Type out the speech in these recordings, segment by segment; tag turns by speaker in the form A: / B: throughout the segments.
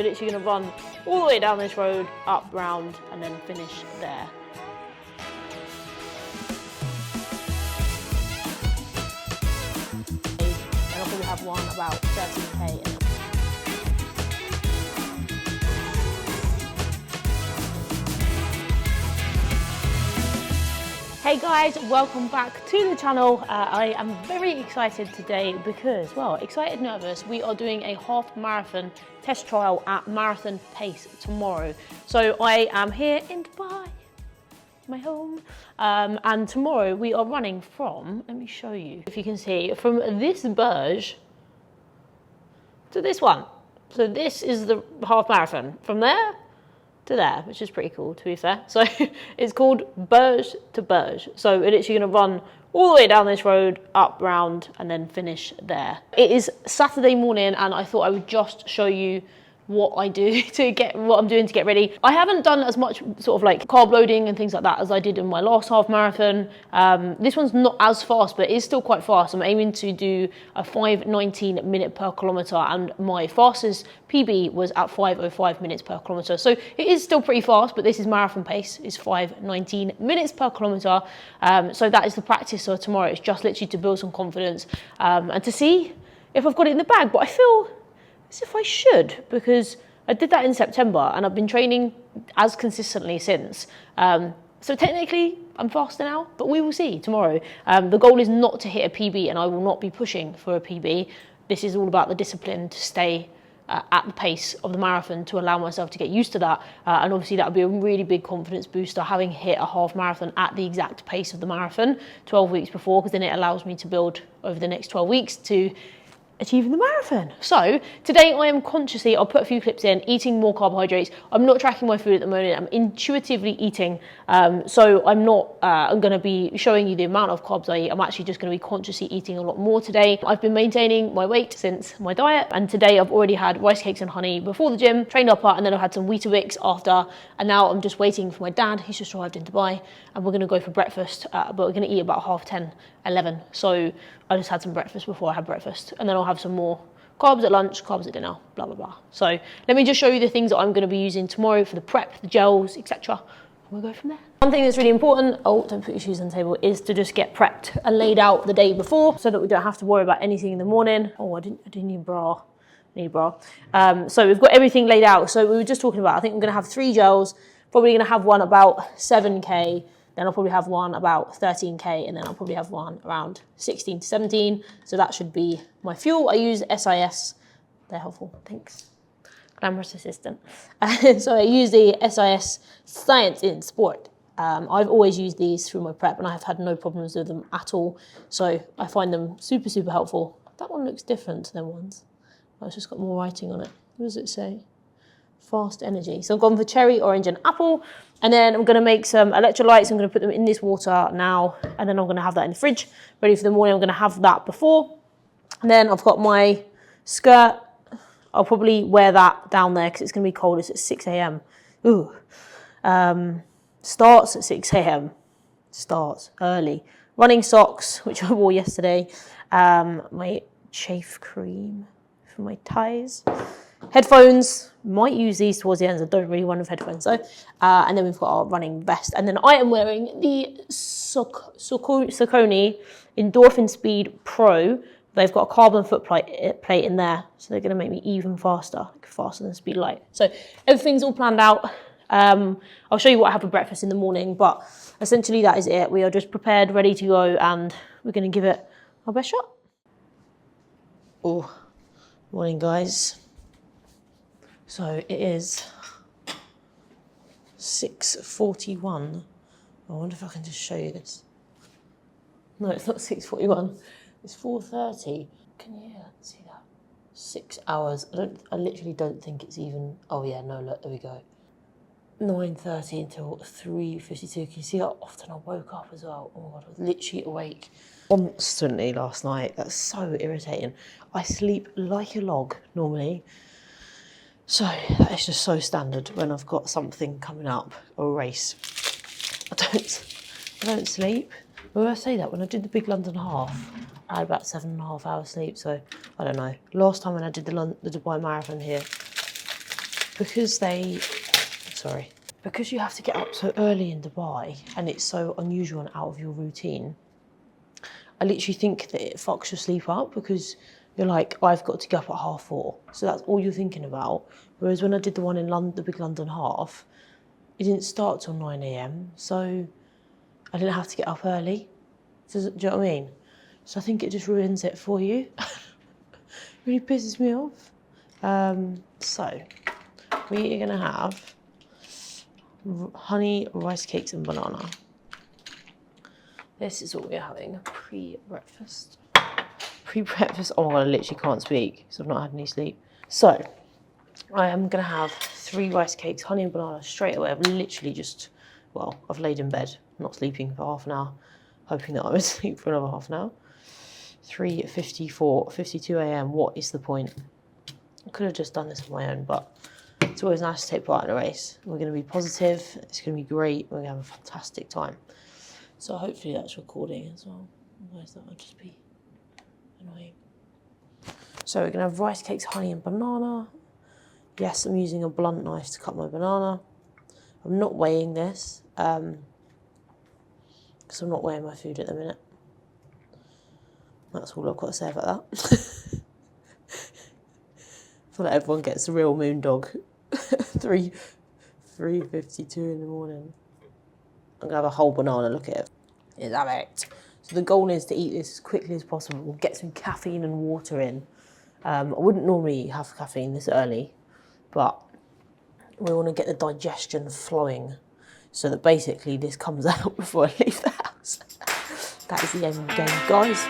A: We're literally going to run all the way down this road, up, round, and then finish there. And I'll probably have one about 13k. Hey guys, welcome back to the channel. I am very excited today because, well, excited, nervous. We are doing a half marathon test trial at Marathon Pace tomorrow. So I am here in Dubai, my home, and tomorrow we are running from, let me show you, if you can see, from this Burj to this one. So this is the half marathon. From there to there, which is pretty cool, to be fair. So it's called Burj to Burj. So we're literally going to run all the way down this road, up, round, and then finish there. It is Saturday morning, and I thought I would just show you what I'm doing to get ready. I haven't done as much sort of like carb loading and things like that as I did in my last half marathon. This one's not as fast, but it is still quite fast. I'm aiming to do a 5:19 minute per kilometer, and my fastest PB was at 5:05 minutes per kilometer. So it is still pretty fast, but this is marathon pace. It's 5:19 minutes per kilometer. So that is the practice for tomorrow. It's just literally to build some confidence and to see if I've got it in the bag. But I feel as if I should, because I did that in September and I've been training as consistently since. So technically I'm faster now, but we will see tomorrow. The goal is not to hit a PB, and I will not be pushing for a PB. This is all about the discipline to stay at the pace of the marathon, to allow myself to get used to that. And obviously that would be a really big confidence booster, having hit a half marathon at the exact pace of the marathon 12 weeks before, because then it allows me to build over the next 12 weeks to achieving the marathon. So today I am consciously, I'll put a few clips in, eating more carbohydrates. I'm not tracking my food at the moment. I'm intuitively eating. So I'm going to be showing you the amount of carbs I eat. I'm actually just going to be consciously eating a lot more today. I've been maintaining my weight since my diet, and today I've already had rice cakes and honey before the gym, trained up, and then I've had some Weetabix after, and now I'm just waiting for my dad. He's just arrived in Dubai, and we're going to go for breakfast, but we're going to eat about 10:30, 11. So I just had some breakfast before I had breakfast, and then I'll have some more carbs at lunch, carbs at dinner, blah, blah, blah. So let me just show you the things that I'm going to be using tomorrow for the prep, the gels, etc. And we'll go from there. One thing that's really important, oh, don't put your shoes on the table, is to just get prepped and laid out the day before so that we don't have to worry about anything in the morning. Oh, I didn't need a bra. I need a bra. So we've got everything laid out. So we were just talking about, I think I'm going to have 3 gels, probably going to have one about 7k, then I'll probably have one about 13k, and then I'll probably have one around 16 to 17. So that should be my fuel. I use SIS. They're helpful. Thanks. Glamorous assistant. So I use the SIS Science in Sport. I've always used these through my prep, and I have had no problems with them at all. So I find them super, super helpful. That one looks different to them ones. Oh, it's just got more writing on it. What does it say? Fast energy. So I've gone for cherry, orange, and apple. And then I'm going to make some electrolytes. I'm going to put them in this water now, and then I'm going to have that in the fridge ready for the morning. I'm going to have that before. And then I've got my skirt. I'll probably wear that down there because it's going to be cold. It's at 6 a.m. Ooh. Starts at 6 a.m. Starts early. Running socks, which I wore yesterday. My chafe cream for my ties. Headphones, might use these towards the end. I don't really run with headphones though. And then we've got our running vest. And then I am wearing the Saucony Endorphin Speed Pro. They've got a carbon foot plate in there, so they're going to make me even faster, like faster than Speed Light. So everything's all planned out. I'll show you what I have for breakfast in the morning, but essentially that is it. We are just prepared, ready to go, and we're going to give it our best shot. Oh, morning guys. So it is 6:41. I wonder if I can just show you this. No, it's not 6:41. It's 4:30. Can you see that? 6 hours. I literally don't think it's even. Oh yeah, no, look, there we go. 9:30 until 3:52. Can you see how often I woke up as well? Oh my God, I was literally awake constantly last night. That's so irritating. I sleep like a log normally. So that is just so standard when I've got something coming up, or a race. I don't sleep. When I say that, when I did the big London half, I had about 7.5 hours sleep. So I don't know. Last time when I did the Dubai Marathon here, because because you have to get up so early in Dubai and it's so unusual and out of your routine, I literally think that it fucks your sleep up because you're like, I've got to get up at 4:30. So that's all you're thinking about. Whereas when I did the one in London, the big London half, it didn't start till 9 a.m. So I didn't have to get up early. Do you know what I mean? So I think it just ruins it for you. Really pisses me off. So we are gonna have honey, rice cakes and banana. This is what we're having, pre-breakfast. Pre-breakfast, oh my God, I literally can't speak because I've not had any sleep. So I am gonna have 3 rice cakes, honey and banana straight away. I've literally just, well, I've laid in bed, not sleeping for half an hour, hoping that I would sleep for another half an hour. 3:54, 52 a.m, what is the point? I could have just done this on my own, but it's always nice to take part in a race. We're gonna be positive, it's gonna be great, we're gonna have a fantastic time. So hopefully that's recording as well, otherwise that would just be annoying. So we're gonna have rice cakes, honey and banana. Yes, I'm using a blunt knife to cut my banana. I'm not weighing this, because I'm not weighing my food at the minute. That's all I've got to say about that. I feel like everyone gets a real moon dog. 3:52 in the morning. I'm gonna have a whole banana, look at it. Is that it? So the goal is to eat this as quickly as possible, get some caffeine and water in. I wouldn't normally have caffeine this early, but we want to get the digestion flowing so that basically this comes out before I leave the house. That is the end of the game, guys.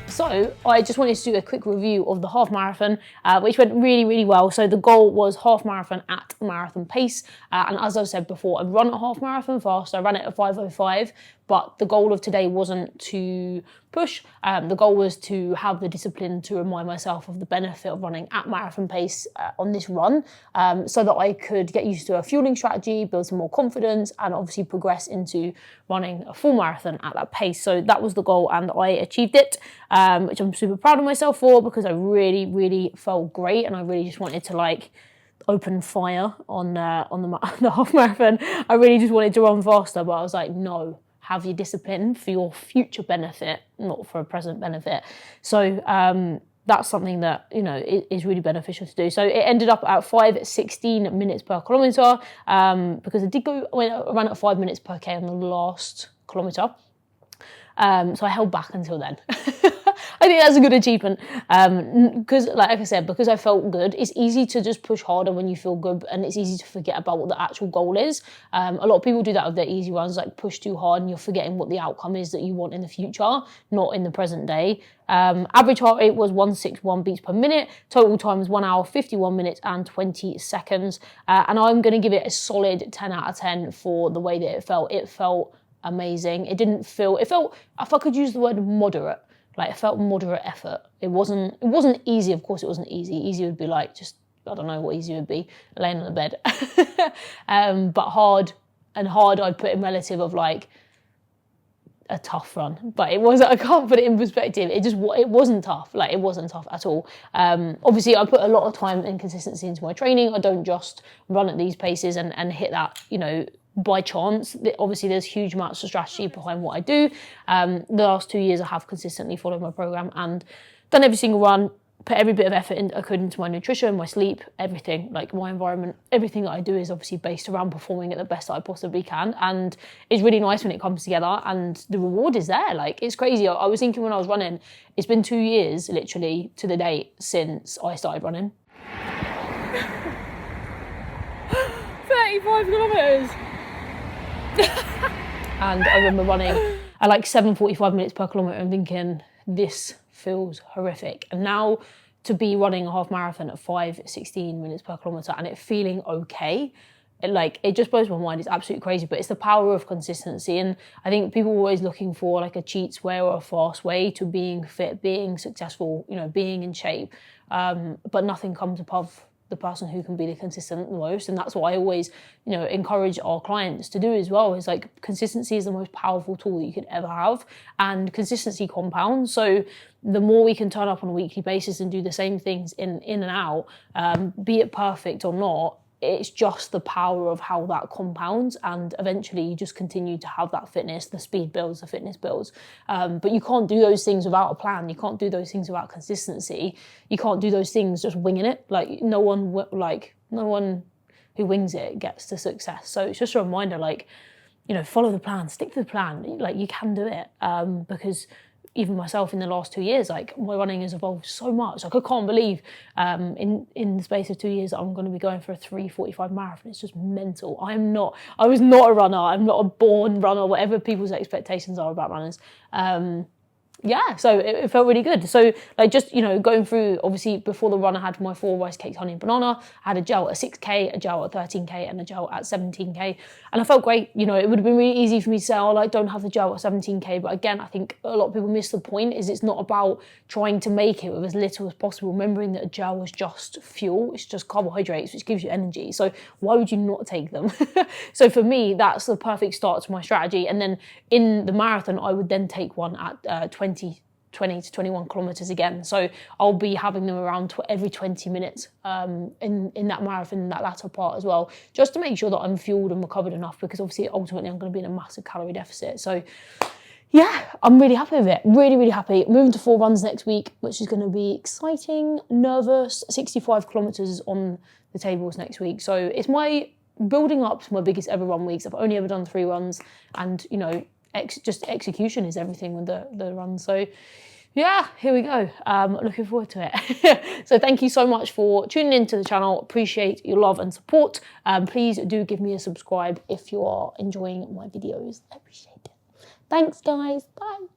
A: So I just wanted to do a quick review of the half marathon, which went really, really well. So the goal was half marathon at marathon pace. And as I've said before, I've run a half marathon fast. I ran it at 5:05, but the goal of today wasn't to push. The goal was to have the discipline to remind myself of the benefit of running at marathon pace on this run, so that I could get used to a fueling strategy, build some more confidence, and obviously progress into running a full marathon at that pace. So that was the goal, and I achieved it, which I'm super proud of myself for, because I really, really felt great, and I really just wanted to like open fire on the half marathon. I really just wanted to run faster, but I was like, no. Have your discipline for your future benefit, not for a present benefit. So that's something that, you know, is really beneficial to do. So it ended up at 5:16 minutes per kilometre, because I ran at 5 minutes per K on the last kilometre. So I held back until then. I think that's a good achievement, because like I said, because I felt good, it's easy to just push harder when you feel good, and it's easy to forget about what the actual goal is. A lot of people do that with their easy runs, like push too hard and you're forgetting what the outcome is that you want in the future, not in the present day. Average heart rate was 161 beats per minute. Total time was 1 hour, 51 minutes and 20 seconds. And I'm going to give it a solid 10 out of 10 for the way that it felt. It felt amazing. It felt, if I could use the word moderate, like it felt moderate effort. It wasn't easy. Of course it wasn't easy. Easy would be like, just, I don't know what easy would be, laying on the bed. But hard I'd put in relative of like a tough run. But it wasn't, I can't put it in perspective. It wasn't tough. Like it wasn't tough at all. Obviously I put a lot of time and consistency into my training. I don't just run at these paces and hit that, you know, by chance. Obviously, there's huge amounts of strategy behind what I do. The last 2 years, I have consistently followed my program and done every single run, put every bit of effort I could into my nutrition, my sleep, everything, like my environment. Everything that I do is obviously based around performing at the best that I possibly can. And it's really nice when it comes together and the reward is there. Like, it's crazy. I was thinking when I was running, it's been 2 years, literally, to the date since I started running. 35 kilometres. And I remember running at like 7:45 minutes per kilometre and thinking, this feels horrific. And now to be running a half marathon at 5:16 minutes per kilometre and it feeling okay, it just blows my mind. It's absolutely crazy, but it's the power of consistency. And I think people are always looking for like a cheat way or a fast way to being fit, being successful, being in shape. But nothing comes above the person who can be the consistent the most. And that's what I always, encourage our clients to do as well, is like consistency is the most powerful tool that you could ever have. And consistency compounds. So the more we can turn up on a weekly basis and do the same things in and out, be it perfect or not, it's just the power of how that compounds, and eventually you just continue to have that fitness. The speed builds, the fitness builds. But you can't do those things without a plan. You can't do those things without consistency. You can't do those things just winging it. Like no one who wings it gets to success. So it's just a reminder, follow the plan, stick to the plan. Like you can do it, because even myself in the last 2 years, like my running has evolved so much. Like I can't believe in the space of 2 years I'm going to be going for a 3:45 marathon. It's just mental. I was not a runner. I'm not a born runner, whatever people's expectations are about runners. So it felt really good. So just, going through, obviously before the run I had my 4 rice cakes, honey and banana. I had a gel at 6K, a gel at 13K and a gel at 17K. And I felt great. It would have been really easy for me to say, don't have the gel at 17K. But again, I think a lot of people miss the point, is it's not about trying to make it with as little as possible. Remembering that a gel is just fuel. It's just carbohydrates, which gives you energy. So why would you not take them? So for me, that's the perfect start to my strategy. And then in the marathon, I would then take one at 20 to 21 kilometres again. So I'll be having them around every 20 minutes in that marathon, in that latter part as well, just to make sure that I'm fueled and recovered enough, because obviously ultimately I'm going to be in a massive calorie deficit. So yeah, I'm really happy with it. Really, really happy. Moving to 4 runs next week, which is going to be exciting, nervous. 65 kilometres on the tables next week. So it's my building up to my biggest ever run weeks. I've only ever done 3 runs, and just execution is everything with the run. So yeah, here we go. Looking forward to it. So thank you so much for tuning into the channel. Appreciate your love and support. Please do give me a subscribe if you are enjoying my videos. I appreciate it. Thanks guys. Bye.